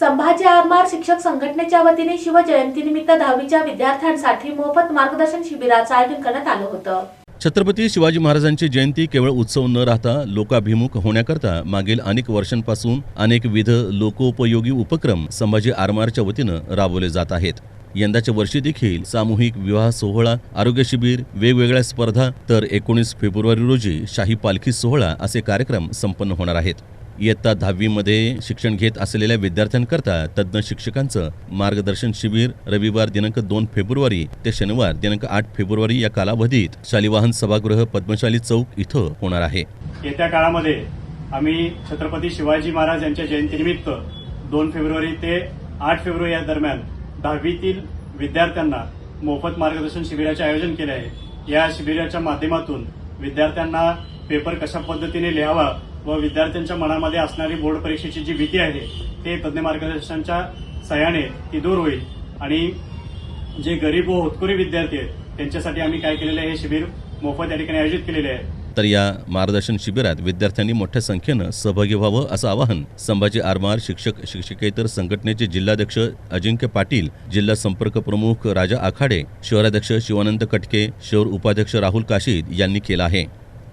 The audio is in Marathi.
संभाजी आरमार शिक्षक संघटनेच्या वतीने शिवजयंतीनिमित्त 10वीच्या विद्यार्थ्यांसाठी मोफत मार्गदर्शन शिबिराचं आयोजन करण्यात आलं होतं। छत्रपती शिवाजी महाराजांची जयंती केवळ उत्सव न राहता लोकाभिमुख होण्याकरता मागील अनेक वर्षांपासून अनेकविध लोकोपयोगी उपक्रम संभाजी आरमारच्या वतीनं राबवले जात आहेत। यंदाच्या वर्षी देखील सामूहिक विवाह सोहळा, आरोग्य शिबिर, वेगवेगळ्या स्पर्धा तर 19 फेब्रुवारी रोजी शाही पालखी सोहळा असे कार्यक्रम संपन्न होणार आहेत। इयत्ता 10वी मध्ये शिक्षण घेत असलेल्या विद्यार्थ्यांकरता तज्ज्ञ शिक्षकांचं मार्गदर्शन शिबिर रविवार दिनांक 2 फेब्रुवारी ते शनिवार दिनांक 8 फेब्रुवारी या कालावधीत शालिवाहन सभागृह पद्मशाली चौक इथं होणार आहे। येत्या काळामध्ये आम्ही छत्रपती शिवाजी महाराज यांच्या जयंतीनिमित्त 2 फेब्रुवारी ते 8 फेब्रुवारी या दरम्यान 10वीतील विद्यार्थ्यांना मोफत मार्गदर्शन शिबिराचे आयोजन केले आहे। या शिबिराच्या माध्यमातून विद्यार्थ्यांना पेपर कशा पद्धतीने लिहावा व विद्यार्थ्यांच्या मनामध्ये असणारी बोर्ड परीक्षेची जी भीती आहे ते तज्ज्ञ मार्गदर्शनाच्या सहाय्याने ती दूर होईल आणि जे गरीब व होतकरी विद्यार्थी आहेत त्यांच्यासाठी आम्ही काय केलेले आहे, हे शिबिर मोफत या ठिकाणी आयोजित केलेले आहे। तर या मार्गदर्शन शिबिरात विद्यार्थ्यांनी मोठ्या संख्येनं सहभागी व्हावं असं आवाहन संभाजी आरमार शिक्षक शिक्षकेतर संघटनेचे जिल्हाध्यक्ष अजिंक्य पाटील, जिल्हा संपर्क प्रमुख राजा आखाडे, शहराध्यक्ष शिवानंद कटके, शहर उपाध्यक्ष राहुल काशीद यांनी केलं आहे।